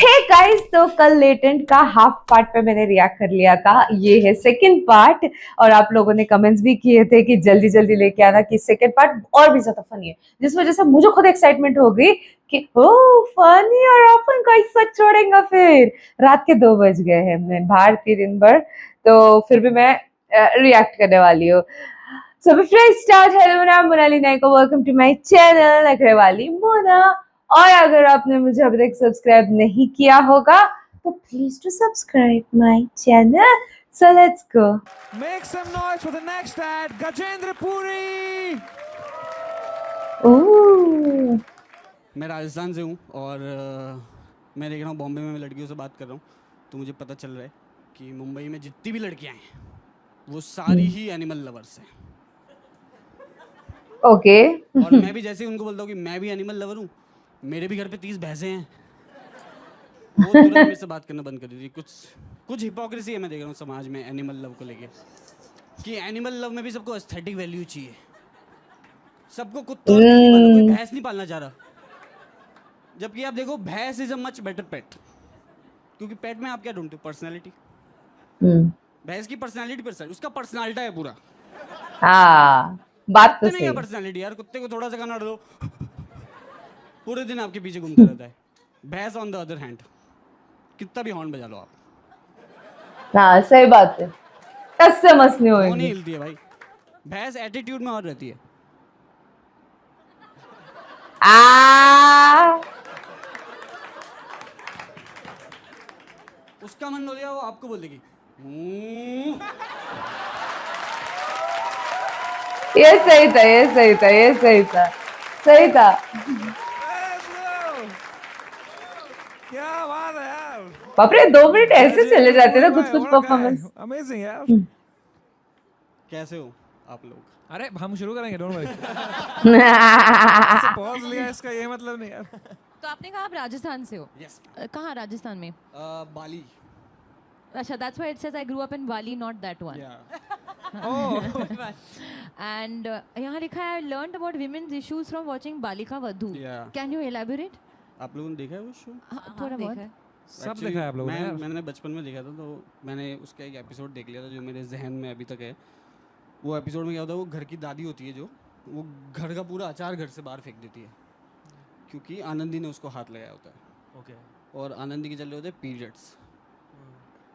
Hey guys, तो कल latent का हाफ पार्ट पे मैंने रिएक्ट कर लिया था। ये है सेकंड पार्ट और आप लोगों ने कमेंट्स भी किए थे कि जल्दी जल्दी लेके आना कि सेकंड पार्ट और भी ज्यादा फनी है, जिस वजह से मुझे खुद एक्साइटमेंट हो गई कि ओ फनी और अपन का सच छोड़ेंगे। फिर रात के 2 बज गए हैं, मैं बाहर थी दिन भर, तो फिर भी मैं रिएक्ट करने वाली हूँ। सो बिफोर स्टार्ट, हेलो नाम मोनाली नायक, वेलकम टू माय चैनल नखरे वाली मोना। और अगर आपने मुझे अभी तक सब्सक्राइब नहीं किया होगा तो please to subscribe my channel. So let's go. Make some noise for the next ad, Gajendra Puri. ओह, मैं राजस्थान से हूँ और मैं देख रहा हूँ बॉम्बे में मैं लड़कियों से बात कर रहा हूँ, तो मुझे पता चल रहा है कि मुंबई में जितनी भी लड़कियाँ हैं वो सारी ही एनिमल लवर्स हैं। ओके। और मैं भी जैसे ही उनको बोलता हूँ कि मैं भी एनिमल लवर हूँ, मेरे भी घर पे 30 भैंसें हैं, वो तुरंत मेरे से बात करना बंद कर देती है। कुछ हिपोक्रेसी है मैं देख रहा हूँ समाज में एनिमल लव को लेके, कि एनिमल लव में भी सबको एस्थेटिक वैल्यू चाहिए, सबको कुत्ता और बिल्ली पालना, कोई भैंस नहीं पालना चाह रहा। जबकि आप देखो भैंस इज अ मच बेटर पेट, क्योंकि पेट में आप क्या ढूंढते हो? पर्सनैलिटी। भैंस की पर्सनैलिटी उसका पर्सनैलिटी है पूरा। हाँ, बात तो कुत्ते में क्या सही। पर्सनैलिटी यार? कुत्ते को थोड़ा सा खाना दो पूरे दिन आपके पीछे घूमता रहता है। भैंस ऑन द अदर हैंड, कितना भी हॉर्न बजा लो आप, हाँ सही बात है, टस से मस नहीं वो नहीं होगी। हिलती है भाई। भैंस एटीट्यूड में और रहती है। आ उसका मन हो गया वो आपको बोल देगी ये सही था, ये सही था, ये सही था, सही था। क्या बात है यार। बाप रे, 2 मिनट ऐसे चले जाते हैं ना कुछ कुछ What a guy. Performance. Amazing यार। कैसे हो आप लोग? अरे हम शुरू करेंगे, डोंट वरी। पॉज लिया इसका ये मतलब नहीं यार। तो आपने कहा आप राजस्थान से हो? यस। कहाँ राजस्थान में? बाली। अच्छा, that's why it says I grew up in Bali, not that one. And यहाँ लिखा है I learned about women's issues from watching Balika Vadhu. Yeah. Can you elaborate? आप लोगों ने देखा है वो शो? हाँ, थोड़ा बहुत। सब Actually, देखा है आप लोगों ने यार। मैंने बचपन में देखा था, तो मैंने उसका एक एपिसोड देख लिया था जो मेरे जहन में अभी तक है। वो एपिसोड में क्या होता है, वो घर की दादी होती है जो वो घर का पूरा अचार घर से बाहर फेंक देती है, क्योंकि आनंदी ने उसको हाथ लगाया होता है। ओके। और आनंदी के चल रहे होते हैं पीरियड्स।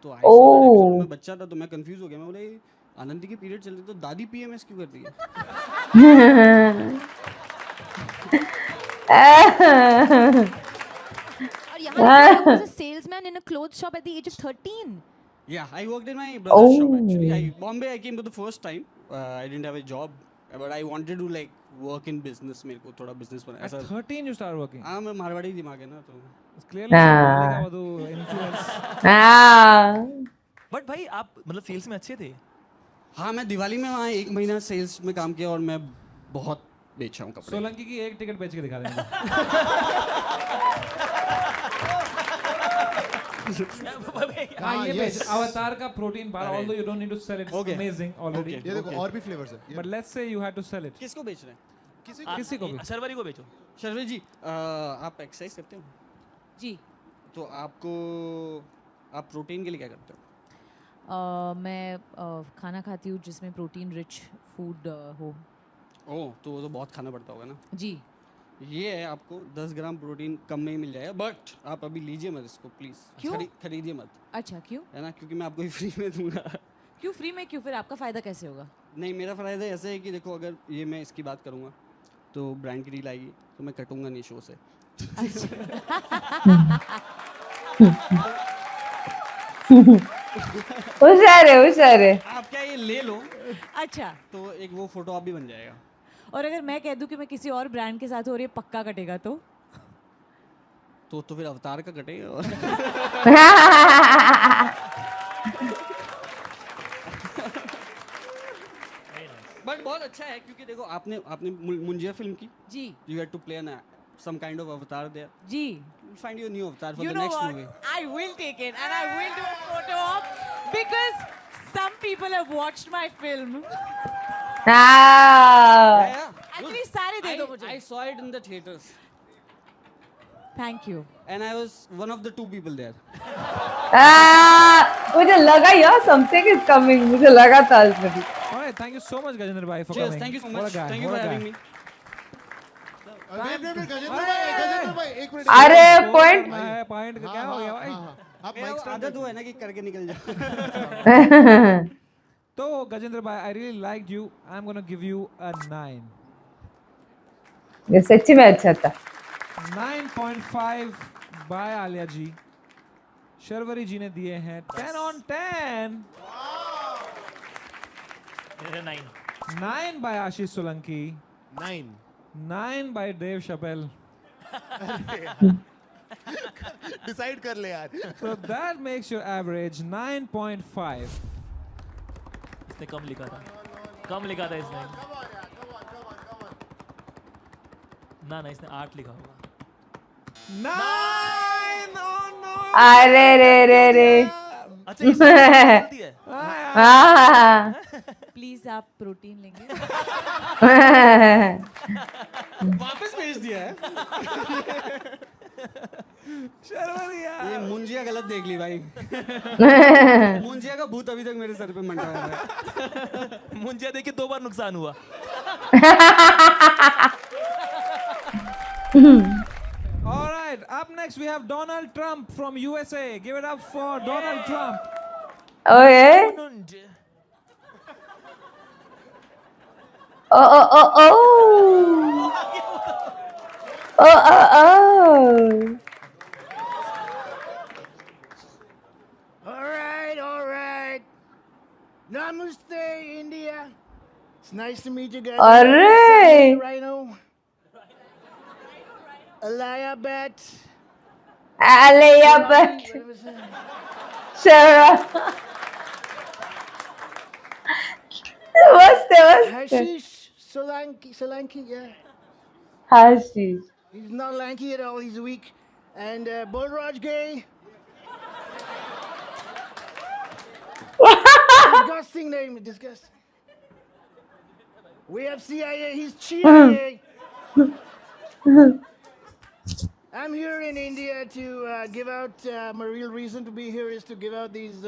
तो आई ओह। एपिसोड में बच्चा था तो मैं कंफ्यूज हो गया, मैं बोले आनंदी के पीरियड चल रहे तो दादी पीएमएस क्यों करती है? और यहाँ लिखा है I was a salesman in a clothes shop at the age of 13. Yeah, I worked in my brother's shop Oh. actually. Bombay I came for the first time. I didn't have a job, but I wanted to like work in business. मेरे को थोड़ा business बना At ऐसा। 13 you start working. हाँ, मैं मारवाड़ी दिमाग है ना, तो It's clearly Balika Vadhu influence. But भाई आप मतलब सेल्स में अच्छे थे। हाँ, मैं दिवाली में वहाँ 1 महीना सेल्स में काम किया और मैं बहुत बेचा हूँ कपड़े। सोलंकी की एक टिकट बेच के दिखा देंगे। हाँ, ये बेच अवतार का protein bar, although you don't need to sell it, it's Okay. amazing already. Okay. ये देखो और भी फ्लेवर्स है But let's say you had to sell it. किसको बेच रहे हैं? किसी को भी। सरवरी को बेचो। शर्वे जी, आप एक्सरसाइज करते हो? जी। तो आप प्रोटीन के लिए क्या करते हो? मैं खाना खाती हूँ जिसमें प्रोटीन रिच फूड हो। ओह, तो वो तो बहुत खाना पड़ता होगा ना। जी। ये है, आपको 10 ग्राम प्रोटीन कम में ही मिल जाएगा, बट आप अभी लीजिए मत इसको प्लीज। क्यों? खरीदिए मत, अच्छा, क्यों? है ना, क्योंकि मैं आपको ही फ्री में दूंगा। क्यों फ्री में? क्यों? फिर आपका फायदा कैसे होगा? नहीं, मेरा फ़ायदा ऐसे है कि देखो, अगर ये मैं इसकी बात करूँगा तो ब्रांड की डील आएगी तो मैं कटूंगा नहीं शो से। होशियार है, होशियार है। आप क्या ये ले लो अच्छा, तो एक वो फोटो आप भी बन जाएगा। और अगर मैं कह दूं कि मैं किसी और ब्रांड के साथ हो, और ये पक्का कटेगा तो? तो फिर अवतार का कटेगा। और बट बहुत अच्छा है, क्योंकि देखो आपने मुंजिया फिल्म की, जी। You had to play an some kind of avatar there. जी। You'll find your new avatar for You the know next what? movie. I will take it and I will do a photo op because some people have watched my film. Yeah, yeah. At least सारे दे दो मुझे। I saw it in the theaters. Thank you. and I was one of the 2 people there. मुझे लगा यार something is coming. मुझे लगा था already. All right, thank you so much, Gajendra bhai, for Cheers, coming. thank you so What a much. guy, Thank you what for a having guy. me. Wait Gajendra भाई एक minute अरे Score point. करना है, point का क्या हो गया भाई? आप मेरा माइक वो स्टार्ट आदत हुआ है ना कि करके निकल जाओ. तो Gajendra bhai, I really liked you. I'm gonna give you a 9. ये सच्ची में अच्छा था. 9.5 by आलिया जी. शर्वरी जी ने दिए हैं 10 on 10. मेरे 9 9 by Ashish Solanki. 9 9 by Dave Chappelle. Decide कर ले यार. So that makes your average 9.5. इसने कम लिखा था इसने. ना इसने 8 लिखा होगा. 9! Oh no! अरे रे. अच्छा इसमें गलती है. हाँ. Please आप प्रोटीन लेंगे. वापस भेज दिया है. शर्वरी यार. ये मुंजिया गलत देख ली भाई. मुंजिया का भूत अभी तक मेरे सर पे मंडरा रहा है. मुंजिया देख के 2 बार नुकसान हुआ. All right, up next we have Donald Trump from USA. Give it up for Donald Trump. Okay. Oh. All right. Namaste, India. It's nice to meet you guys. अरे. Rhino. Alaya Bat. Alaya Bat. Sure. मस्त. Hashish Solanki, yeah. Hashish. He's not lanky at all, he's weak. And Bolraj Gay. Disgusting name, disgusting. We have CIA, he's CIA. I'm here in India to give out, my real reason to be here is to give out these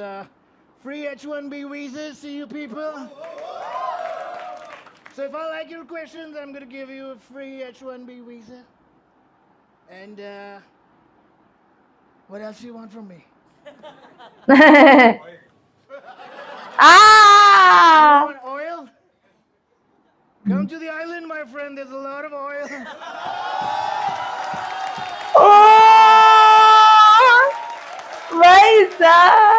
free H-1B visas to you people. So if I like your questions, I'm going to give you a free H-1B visa. And what else do you want from me? Ah! Want oil? Come to the island, my friend. There's a lot of oil. Oh! भाई साहब.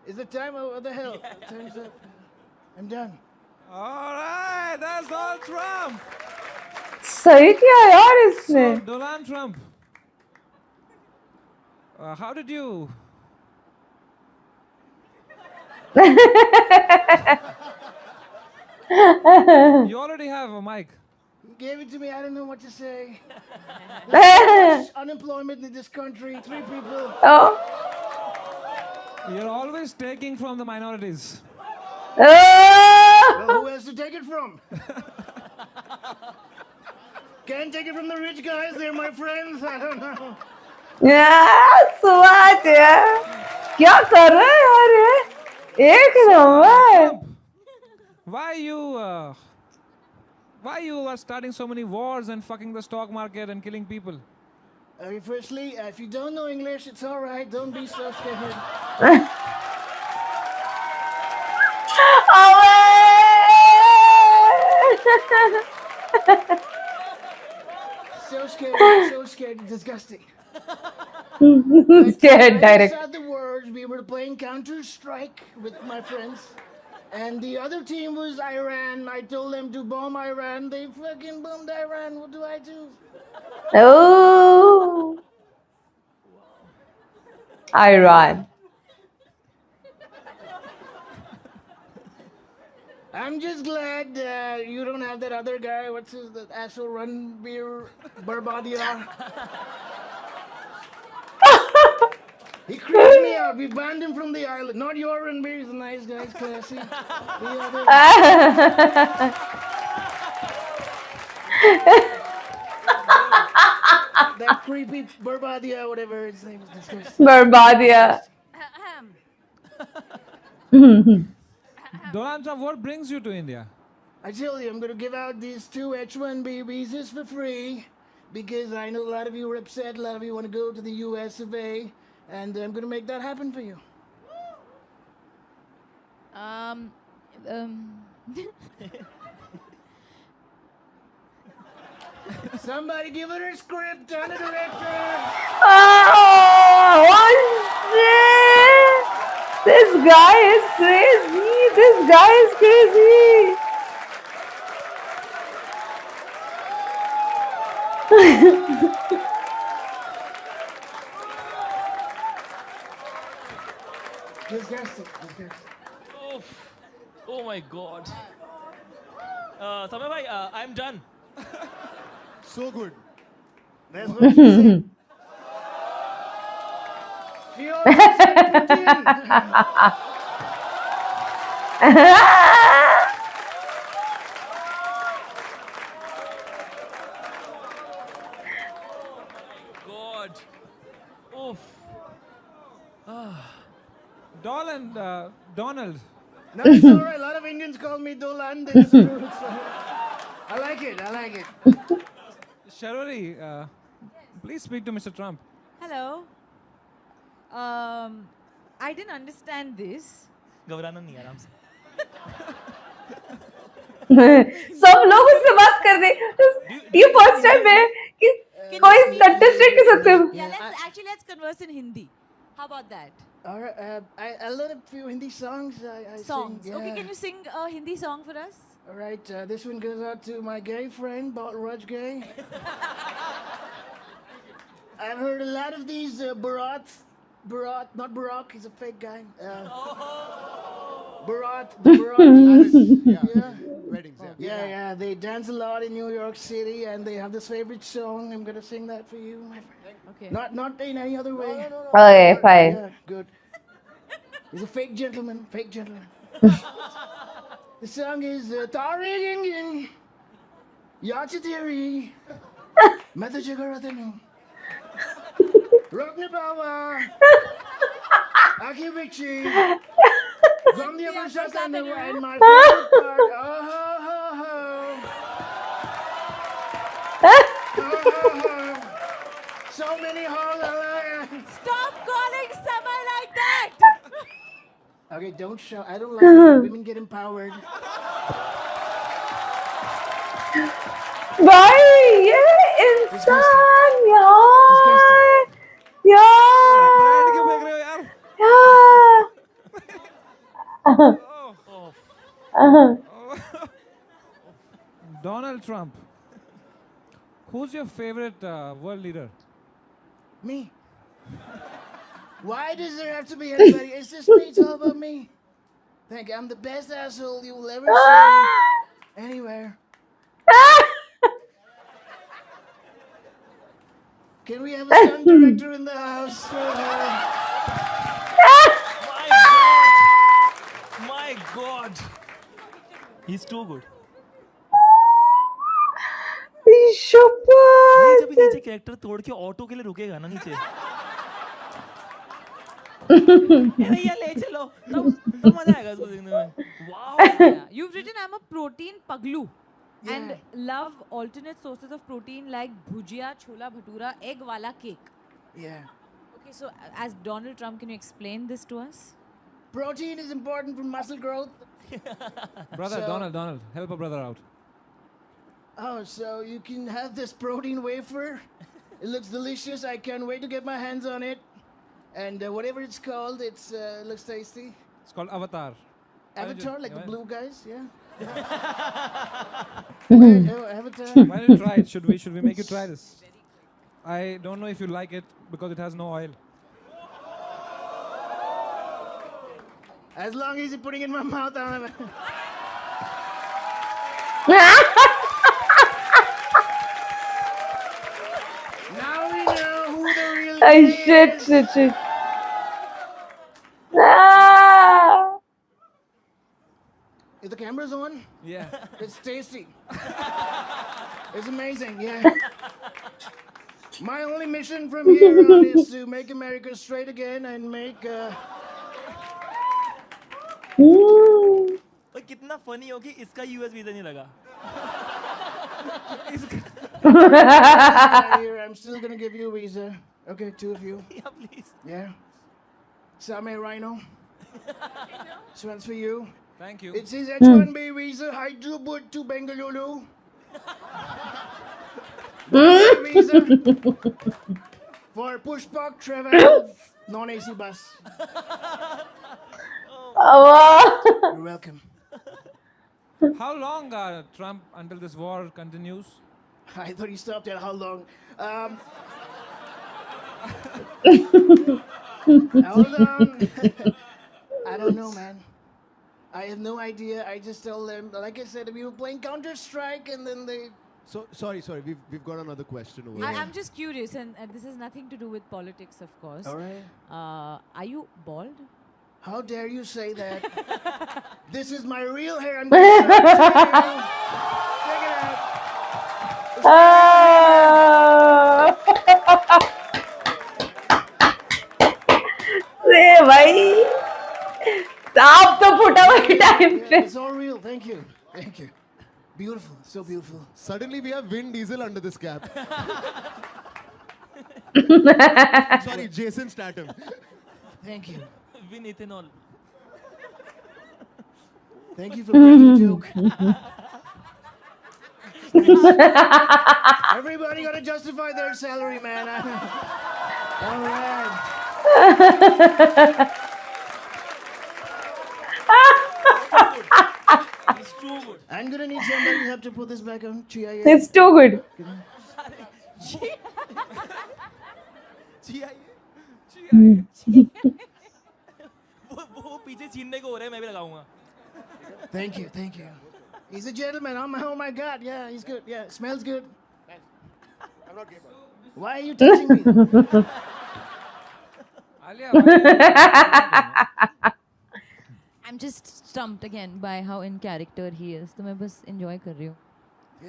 Is the time? Oh, what the hell? Time's up. I'm done. All right, that's Donald Trump. सही किया यार इसने. So, Donald Trump. How did you? You already have a mic. He gave it to me. I don't know what to say. Unemployment in this country. 3 people. Oh. You're always taking from the minorities. Oh. Well, who else to take it from? Can't take it from the rich guys. They're my friends. I don't know. स्वाद यार. क्या कर रहा है यार ये? एक number. Why you are starting so many wars and fucking the stock market and killing people? Firstly, if you don't know English, it's all right. Don't be so scared. So scared, disgusting. Scared direct. Inside the words, we were playing Counter-Strike with my friends. And the other team was Iran. I told them to bomb Iran. They fucking bombed Iran. What do I do? Oh. Iran. I'm just glad you don't have that other guy. What's his that asshole Ranbir Barbadia? He creeped me out. We banned him from the island. Not your Ranbir. He's a nice guy. He's classy. The other. That creepy Barbadia, whatever his name is, disgusting. Barbadia. Donald Trump, what brings you to India? I tell you, I'm gonna give out these 2 H-1B visas for free because I know a lot of you are upset. A lot of you want to go to the U.S. of A. And I'm gonna make that happen for you. Somebody give her a script and a director. Oh shit! This guy is crazy. This guy is crazy. Disgusting. Oh my God. Samay bhai, I'm done. So good. That's what she said. She also said Putin. God. Oof. Donald. No, it's all right. A lot of Indians call me Dolan. It's true. I like it. I like it. Sharvari, please speak to Mr. Trump. Hello. I didn't understand this. घबराना नहीं आराम से. सब लोग उससे बात कर दे. ये फर्स्ट टाइम है कि कोई स्टैटिस्टिक के सकते हो. Yeah, let's converse in Hindi. How about that? All right. I learned a few Hindi songs. I Songs. Sing, Okay, yeah. can you sing a Hindi song for us? All right. This one goes out to my gay friend, Raj Gay. I've heard a lot of these Bharat, not Barack, he's a fake guy. Bharat, the Bharat. Yeah. Weddings, yeah. Yeah, they dance a lot in New York City, and they have this favorite song. I'm gonna sing that for you, my friend. Okay. Not in any other way. Okay, fine. Yeah, good. He's a fake gentleman, fake gentleman. The song is Tari Ging Yachitiri Metajaгаратenu Rokni Bawa Aki Bichi From the other side and my favorite part. Oh ho ho ho. Oh ho ho. So many hoes. Stop calling Samay like that! Okay, don't shout. I don't like it when women get empowered. भाई ये इंसान यार brand क्यों फेंक रहे हो यार? Donald Trump. Who's your favorite world leader? Me. Why does there have to be anybody? It's just me. It's all about me. Thank you. I'm the best asshole you will ever see anywhere. Can we have a stunt director in the house? My God. He's too good. ये जब नीचे character तोड़ के auto के लिए रुकेगा ना नीचे. भैया ले चलो तो मजा आएगा उसको देखने में. Wow. Yeah. You've written I'm a protein paglu and love alternate sources of protein like bhujia, chola bhatura, egg wala cake. Yeah. Okay, so as Donald Trump, can you explain this to us? Protein is important for muscle growth. Brother, So- Donald, help a brother out. Oh, so you can have this protein wafer. It looks delicious. I can't wait to get my hands on it. And whatever it's called, it looks tasty. It's called Avatar. Avatar, like the yeah. blue guys, yeah. Avatar. Why don't you try it? Should we make you try this? I don't know if you like it because it has no oil. As long as you're putting it in my mouth, I'll have it. Now we know who the real Oh king shit, is. shit. Ah! If the camera's on, Yeah. it's tasty. It's amazing, yeah. My only mission from here on is to make America straight again and make. पर कितना funny हो कि इसका US visa नहीं लगा Here, I'm still gonna give you a visa. Okay, two of you. या please Yeah. Same Rhino. This one's for you. Thank you. It says H1B visa Hyderabad to Bengaluru. Visa for Pushpak travel non-AC bus. You're welcome. How long, Trump, until this war continues? I thought you stopped at how long. Hold on. I don't know, man. I have no idea. I just tell them, like I said, we were playing Counter-Strike and then they... So sorry. We've got another question over here. I'm just curious, and this has nothing to do with politics, of course. All right. Are you bald? How dare you say that? This is my real hair. I'm gonna show it to you. Check it out. अरे भाई आप तो फुटा हुआ time पे It's all real. Thank you. Thank you. Beautiful. So beautiful. Suddenly we have Vin Diesel under this cap. Sorry, Jason Statham. Thank you. Win ethanol Thank you for bringing the joke. Everybody gotta justify their salary, man. All right. It's too good I'm gonna need somebody to help to put this back on. Chia. It's too good जी आइए वो पीछे छीनने को हो रहा है मैं भी लगाऊंगा Thank you. Thank you. He's a gentleman. Oh my God. Yeah, he's good. Yeah, smells good. I'm not gay, man. Why are you touching me? Alia, why- I'm just stumped again by how in character he is. तो मैं बस enjoy कर रही हूँ.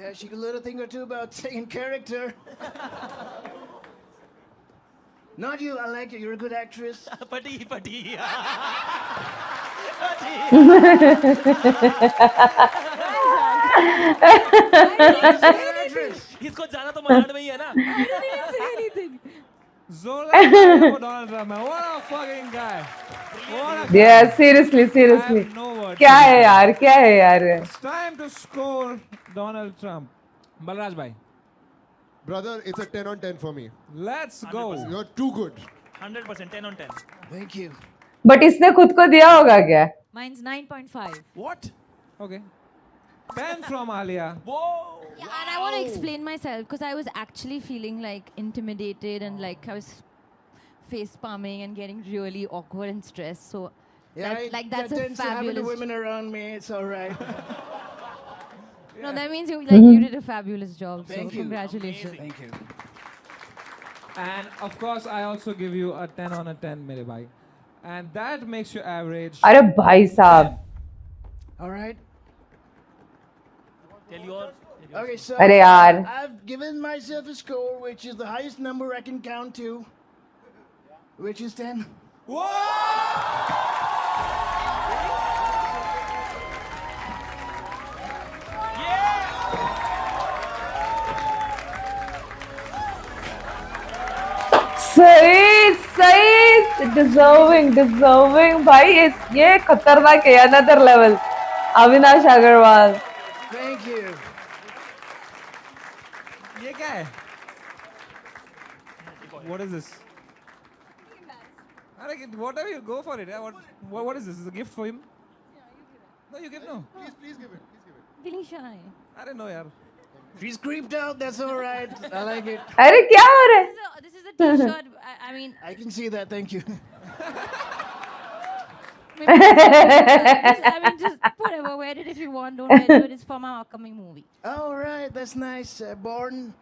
Yeah, she could learn a thing or two about saying character. Not you. I like it. You're a good actress. पटी पटी Actress. इसको जाना तो मलाड में ही है ना Zola for Donald Trump, man. What a fucking guy. What a Yeah, seriously, I seriously. have no words. क्या है यार, क्या है यार? It's time to score Donald Trump. Balraj bhai, Brother, it's a 10 on 10 for me. let's go. You're too good. 100% 10 on 10 Thank you. But इसने खुद को दिया होगा क्या? Mine's 9.5. what Okay. 10 from Alia. whoa Yeah, and I want to explain myself because I was actually feeling like intimidated and like I was face palming and getting really awkward and stressed. So Yeah, that's that a tends to happen to fabulous. women around me. It's all right. No, that means you did a fabulous job. Thank so you. congratulations. Thank you. And of course, I also give you a 10 on a 10, mere bhai. And that makes your average. अरे भाई साहब, All right. tell your Okay, so अरे यार, I've given myself a score which is the highest number I can count to, which is 10. सही सही, deserving भाई, ये खतरनाक है, another level. Avinash Agarwal. Thank you. ये क्या है? What is this? अरे whatever you go for it. Yeah. What is this? Is this a gift for him? No, you give no. Please give it. Please give it. Feeling shy. अरे no यार. She's creeped out. That's all right. I like it. अरे क्या हो रहा है? This is a T-shirt. I mean, I can see that. Thank you. maybe I mean, just whatever. Wear it if you want. Don't wear it. But it's from our upcoming movie. All right. That's nice. Born.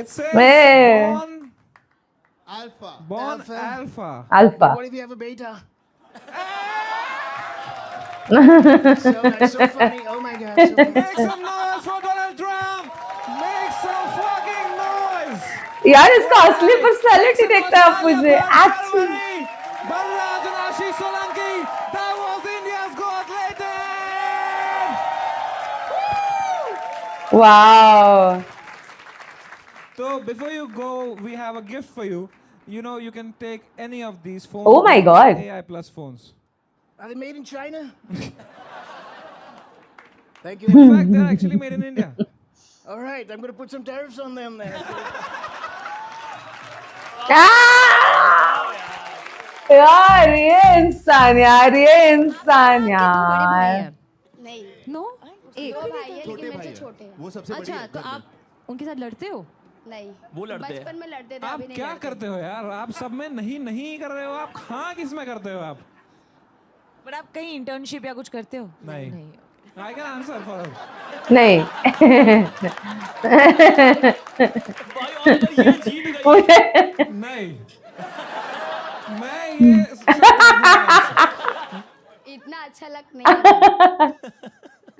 It says Hey. Alpha. born Alpha. alpha. Alpha. What if you have a beta? So nice, so funny. Oh my God. So funny. Make some noise for Donald Trump. Make some fucking noise. यार इसका असली personality देखता है आप मुझे actually Balraj and Ashish Solanki. That was India's Got Legend. Wow So before you go, we have a gift for you. You know, you can take any of these phones. Oh my God. AI Plus phones. Are they made in China? Thank In you. fact, they're actually made in India. All right, I'm going to put some tariffs on them then. यार ये इंसान यार नहीं no एक दो भाई है लेकिन मेरे से छोटे हैं। वो सबसे बड़ी अच्छा है तो आप उनके साथ लड़ते हो नहीं वो लड़ते हैं। बचपन में लड़ते थे आप अभी नहीं क्या लड़ते। करते हो यार? आप सब में नहीं कर रहे हो। आप हाँ किस में करते हो आप? बट आप कहीं इंटर्नशिप या कुछ करते हो? नहीं। I can answer for her. नहीं भाई और इधर ये जीत गई। नहीं। मैं ये इतना अच्छा लग नहीं है।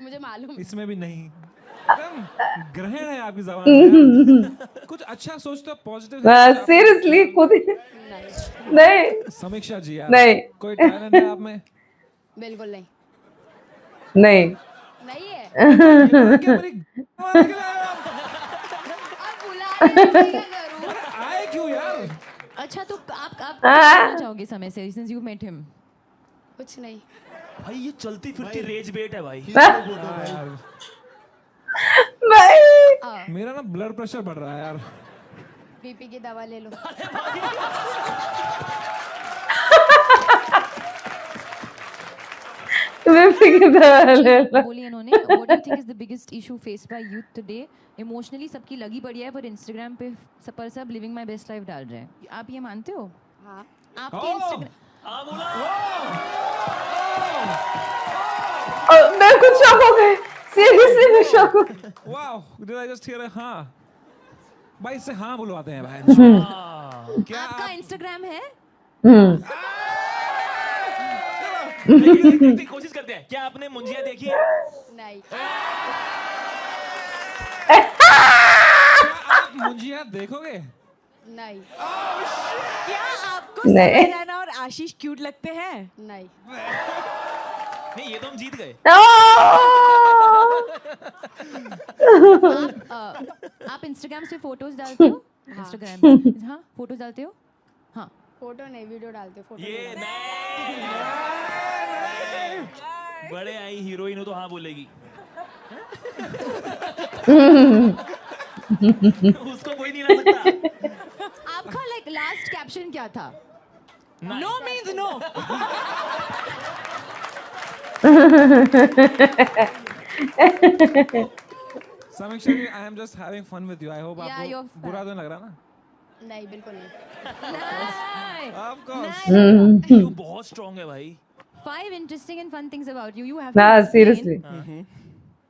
मुझे मालूम है। इसमें भी नहीं। एकदम ग्रहण है आपकी जबान में। कुछ अच्छा सोचते हो पॉजिटिव। सीरियसली खुद नहीं समीक्षा जी यार। नहीं। कोई टैलेंट है आप में? बिल्कुल नहीं नहीं नहीं है। क्या मेरी अब बुला रहे हो, मैं क्या करूं? आए क्यों यार? अच्छा तो आप क्या कहना चाहोगे समय से since you met him कुछ नहीं। भाई ये चलती फिरती रेज बेट है भाई। भाई मेरा ना ब्लड प्रेशर बढ़ रहा है यार। बीपी की दवा ले लो। बोली इन्होंने what do you think is the biggest issue faced by youth today emotionally सबकी लगी बढ़िया है पर इंस्टाग्राम पे सब लिविंग माय बेस्ट लाइफ डाल रहे हैं आप ये मानते हो हाँ आपके इंस्टाग्राम हाँ बोला। मैं कुछ शॉक हो गई सीरियसली मैं शॉक हो गई wow did I just here हाँ भाई इससे हाँ बुलवाते हैं भाई। क्या आपका इंस्टाग्राम है कोशिश करते हैं। क्या आपने मुंजिया देखी है? नहीं आप मुंजिया देखोगे? नहीं क्या आपको नहीं। समय रैना और आशीष क्यूट लगते हैं? नहीं नहीं ये तो हम जीत गए। आप इंस्टाग्राम से फोटोज डालते हो इंस्टाग्राम हाँ फोटोज डालते हो हाँ फोटो नहीं वीडियो डालते फोटो ये नहीं। नहीं बड़े आई हीरोइन हो तो हाँ बोलेगी। उसको कोई नहीं ला सकता। आपका लाइक लास्ट कैप्शन क्या था No means no. Samiksha ji I am just having fun with you. I hope Yeah, you're आपको बुरा तो नहीं लग रहा ना? नहीं बिल्कुल नहीं। Of course. ये बहुत स्ट्रांग है भाई। 5 interesting and fun things about you. You have ना to explain. Seriously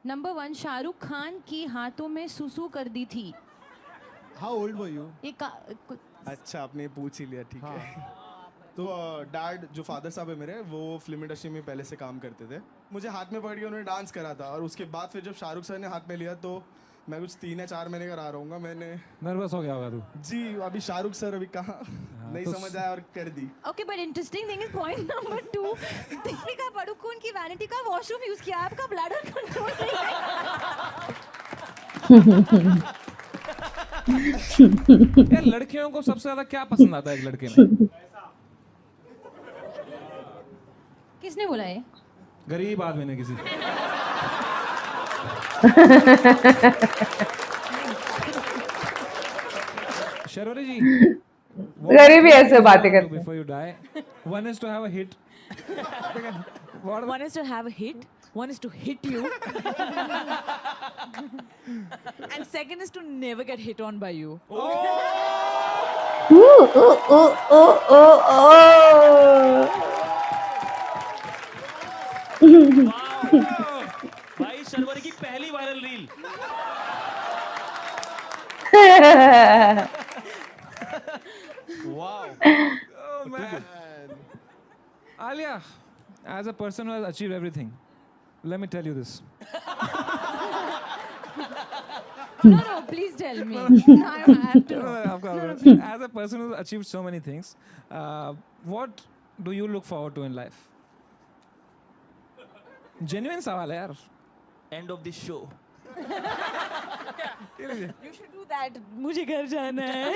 Number 1 Shahrukh Khan की हाथों में सुसु कर दी थी। How old were you? ये अच्छा आपने पूछ ही लिया ठीक है। तो डैड जो फादर साहब है मेरे वो फिल्म इंडस्ट्री में पहले से काम करते थे। मुझे हाथ में पकड़ के उन्होंने डांस करा था और उसके बाद फिर जब शाहरुख सर ने हाथ में लिया तो मैं कुछ 3 या 4 महीने का रहा रहूँगा। मैंने नर्वस हो गया होगा तू? जी अभी शाहरुख सर अभी कहाँ नहीं तो समझ आया और कर दी। Okay, but interesting thing is point number 2. Deepika Padukone की वैनिटी का वॉशरूम यूज किया आपका ब्लैडर कंट्रोल नहीं। यार लड़कियों को सबसे ज्यादा क्या पसंद आता है एक लड़के में? किसने बोला है? गरीब आदमी ने किसी। शर्वरी जी गरीबी ऐसे बातें करते हैं। Before you die, one is to have a hit. One is to have a hit. One is to hit you. And second is to never get hit on by you. भाई शर्वरी की पहली viral reel. Wow. Oh man. Alia, as a person who has achieved everything, let me tell you this. No, please tell me. No, I have to. Of course. As a person who's achieved so many things, what do you look forward to in life? Genuine सवाल है यार. End of the show. You should do that. मुझे घर जाना है.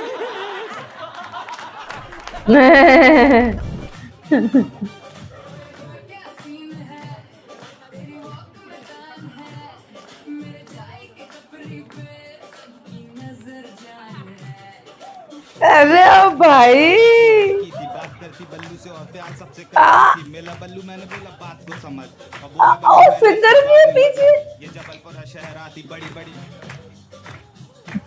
अरे भाई बात करती बल्लू से और प्यार सबसे करती थी मेला बल्लू मैंने बोला बात को समझ सिंगर भी है पीछे ये जबलपुर है शहर आती बड़ी बड़ी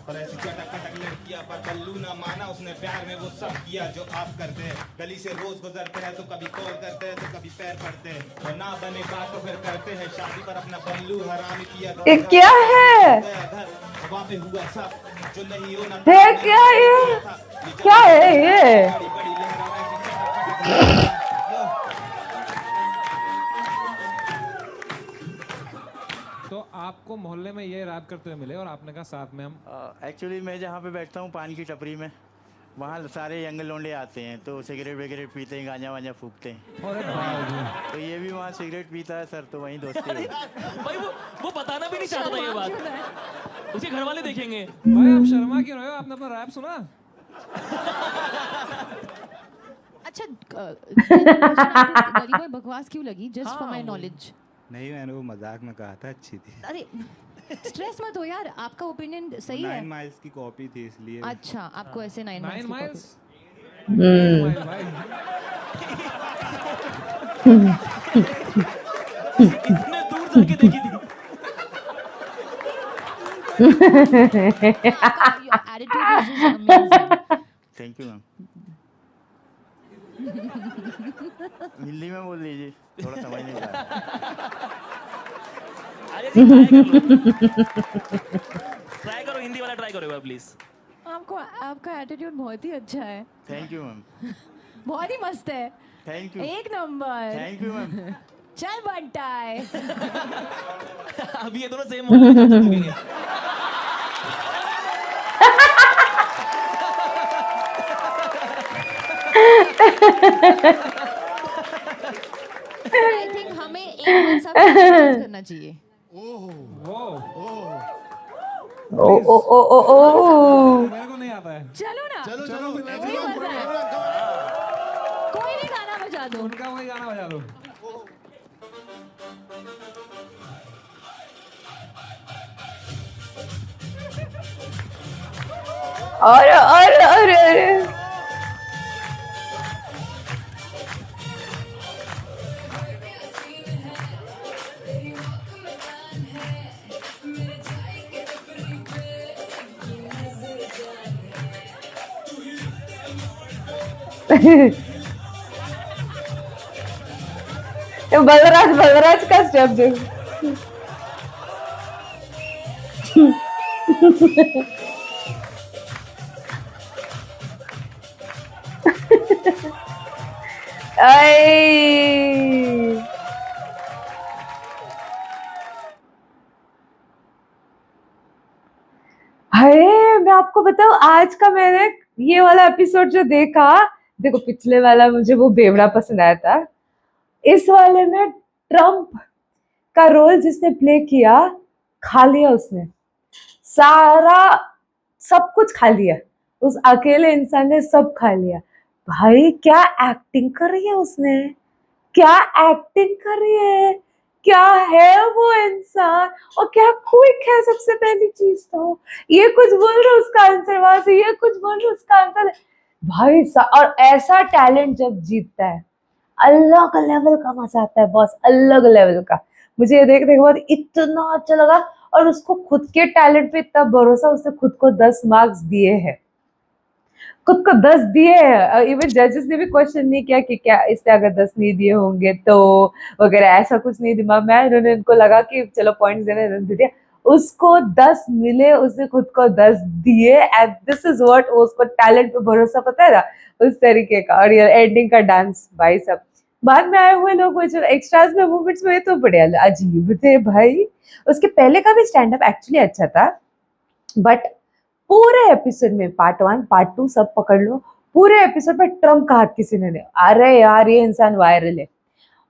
और ऐसी चटक पटक लड़कियां पर बल्लू ना माना उसने प्यार में वो सब किया जो आप करते हैं गली से रोज गुजरते हैं तो कभी कॉल करते हैं तो कभी पैर पड़ते हैं और ना बने बात तो फिर करते हैं शादी पर अपना बल्लू हरामी किया ये क्या है हवा पे हुआ सब जो नहीं होना है क्या ये क्या है ये बड़ी बड़ी लहरों ऐसी चटक पटक तो आपको मोहल्ले में ये रैप करते हुए मिले और आपने कहा साथ में हम. एक्चुअली मैं जहाँ पे बैठता हूँ पान की टपरी में वहाँ सारे यंग लोंडे आते हैं तो सिगरेट वगैरह पीते हैं गांजा वांजा फूकते हैं अरे भाई तो ये भी वहाँ सिगरेट पीता है सर तो वहीं दोस्ती है भाई वो बताना भी नहीं चाहता था ये बात. उसके घर वाले देखेंगे. भाई आप शर्मा क्यों रहे हो? आपने अपना रैप सुना? अच्छा, गली बॉय बकवास क्यों लगी? Just for my knowledge. नहीं मैंने वो मजाक में कहा था अच्छी थी अरे स्ट्रेस मत हो यार, आपका ओपिनियन सही है. 9 माइल्स की कॉपी थी इसलिए अच्छा, आपको ऐसे 9 9 माइल्स. इतने दूर जाके देखी थी. Attitude is just amazing. Thank you ma'am Hindi में बोल लीजिए थोड़ा समझ नहीं आ रहा ट्राई करो हिंदी वाला ट्राई करो प्लीज. आपका एटीट्यूड बहुत ही अच्छा है. थैंक यू मैम बहुत ही मस्त है. थैंक यू एक नंबर. थैंक यू मैम चल बंटा है. अभी ये दोनों सेम होंगे. आई थिंक हमें एक बार सब करना चाहिए. ओ ओ ओ ओ ओ मेरे को नहीं आता है. चलो ना. चलो वही मजा है. कोई भी गाना बजा दो. उनका वही गाना बजा दो. अरे बलराज का स्टेप देखो. अरे मैं आपको बताऊं आज का मैंने ये वाला एपिसोड जो देखा, देखो पिछले वाला मुझे वो बेवड़ा पसंद आया था, इस वाले में ट्रम्प का रोल जिसने प्ले किया खा लिया उसने, सारा सब कुछ खा लिया, उस अकेले इंसान ने सब खा लिया. भाई क्या एक्टिंग कर रही है उसने, क्या एक्टिंग कर रही है, क्या है वो इंसान, और क्या क्विक है. सबसे पहली चीज तो ये कुछ बोल रहा है उसका आंसर वहां से, ये कुछ बोल रहा है उसका आंसर भाई और ऐसा टैलेंट जब जीतता है अलग लेवल का मजा आता है बॉस, अलग लेवल का. मुझे ये देखने के बाद इतना अच्छा लगा और उसको खुद के टैलेंट पे इतना भरोसा, उसने खुद को 10 मार्क्स दिए हैं, खुद को 10 दिए हैं. इवन जजेस ने भी क्वेश्चन नहीं किया कि क्या इससे अगर 10 नहीं दिए होंगे तो वगैरह, ऐसा कुछ नहीं दिमाग में आया. इन्होंने इनको लगा कि चलो पॉइंट्स देने दे दिया, उसको 10 मिले, उसने खुद को 10 दिए. एंड दिस इज व्हाट, उसको टैलेंट पे भरोसा पता है ना उस तरीके का. और ये एंडिंग का डांस भाई सब बाद में आए हुए लोग जो एक्स्ट्रास में मूवमेंट्स में तो बड़े अजीब थे भाई। उसके पहले का भी स्टैंड अप एक्चुअली अच्छा था, बट पूरे एपिसोड में पार्ट 1 पार्ट 2 सब पकड़ लो, पूरे एपिसोड में ट्रम्प का हाथ किसी ने नहीं। अरे यार ये इंसान वायरल है,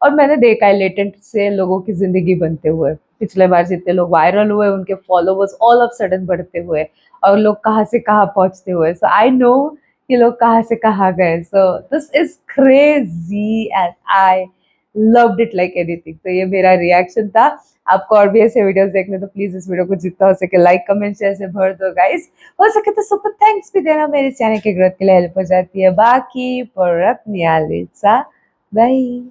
और मैंने देखा है लेटेंट से लोगों की जिंदगी बनते हुए। पिछले बार जितने लोग वायरल हुए उनके फॉलोवर्स ऑल ऑफ सडन बढ़ते हुए, और लोग कहाँ से कहाँ पहुंचते हुए। सो आई नो कि लोग कहाँ से कहाँ गए। So this is crazy and I loved it like anything. तो ये मेरा रिएक्शन था। आपको और भी ऐसे वीडियोस देखने तो प्लीज इस वीडियो को जितना हो सके लाइक कमेंट शेयर से भर दो गाइस। हो सके तो सुपर थैंक्स भी देना, मेरे चैनल की ग्रोथ के लिए हेल्प हो जाती है। बाकी पर अपनी बाय।